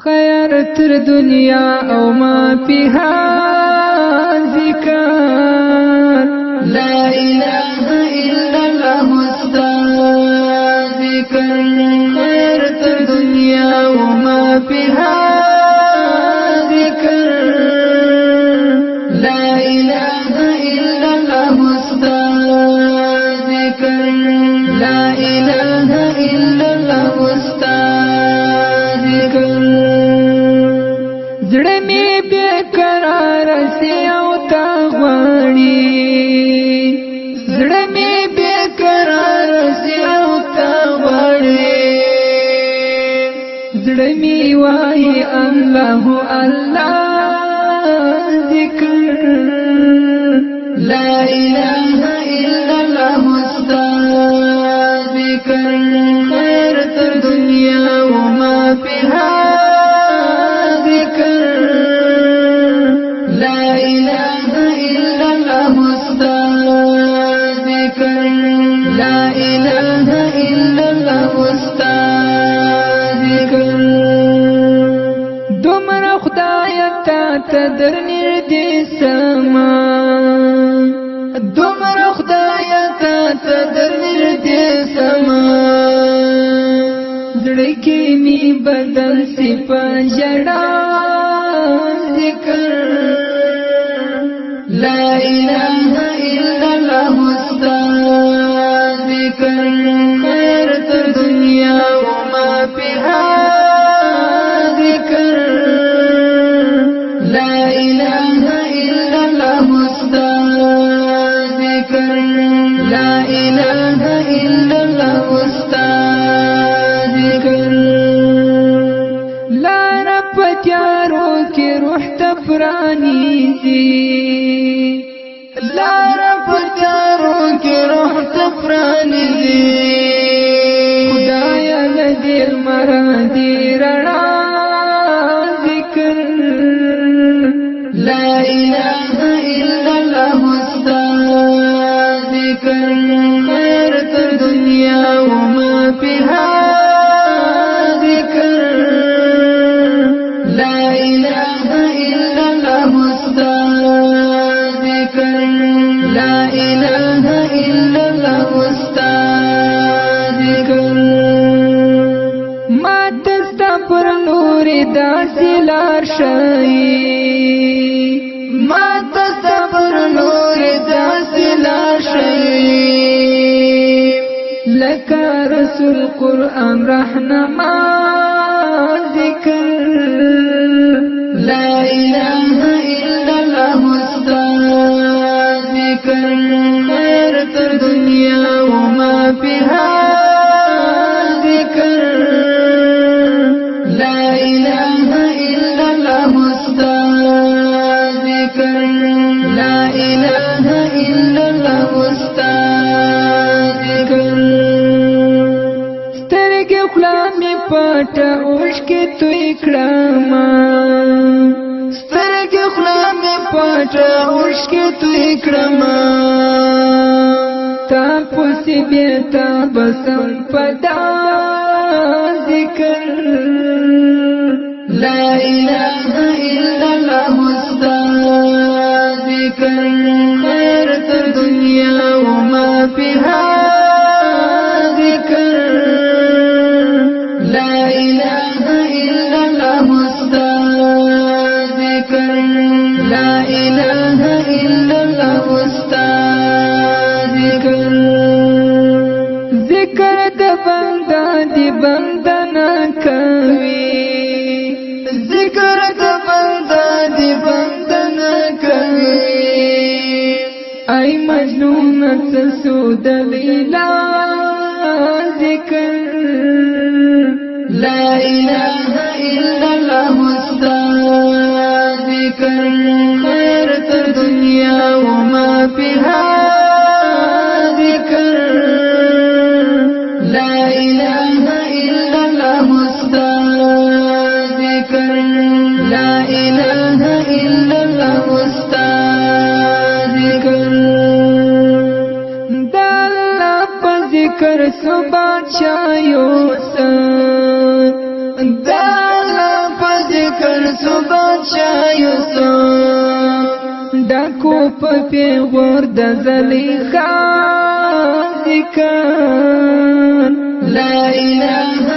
خیر تر دنیا او ما فيها ذکر لا اله الا الله استاد ذکر خیر تر دنیا او ما فيها ذکر لا اله الا الله استاد ذکر لا اله الا الله استاد ذکر زړه می بے قرار سی او تا غواړي زړه می بے قرار سی او تا غواړي زړه می وای الله الله ذکر لا اله الا الله استاد ذکر خیر تر دنیا و ما فيها تدر نردی سما دومر خدایا تا تدر نردی سما زڑکی می بدل سی پا جڑا ذکر لا الہ الا اللہ استاد ذکر خیر تر دنیا وما فيها ذکر لا إله إلا الله استاد ذکر لا إله إلا الله استاد ذکر لا رب تیارو کی روح تفرانی زی لا رب تیارو کی روح تفرانی زی خدایا لدیر مرادی رڑا لا إله إلا الله استاد ذکر خیر تر دنیا وما فيها ذکر لا إله إلا الله استاد ذکر لا إله إلا الله استاد ذکر ما تستا پر نور داسی لار شئی ما تصبر نور داسلا شئی لکا رسول قرآن رحنما ذکر لا الہ الا اللہ استاد ذکر خیر تر دنیا وما فيها ذکر لا الہ الا اللہ استاد لا إله إلا الله استاد ذکر سترګ خلامي پټه اوښکې توی کړم سترګ خلامي پټه اوښکې توی کړم تا پوسې بیتا بسم پدا ذکر لا إله إلا الله استاد ذکر خیر تر دنیا وما فيها ذکر لا إله إلا الله استاد ذکر لا إله إلا الله استاد ذکر ذکر د بندا دی بندنا کوي ذکر د بندا دی بندنا کوي ای مجنون تسود لیلا ذکر لا اله الا الله استاد ذکر خیر تر دنیا وما فيها ذکر لا اله الا الله استاد ذکر لا اله الا الله استاد ذکر ذکر سو بادشاہ یوسف دالا پا سو بادشاہ یوسف ډاکو په پیغور د زلیخا ذکر لا اله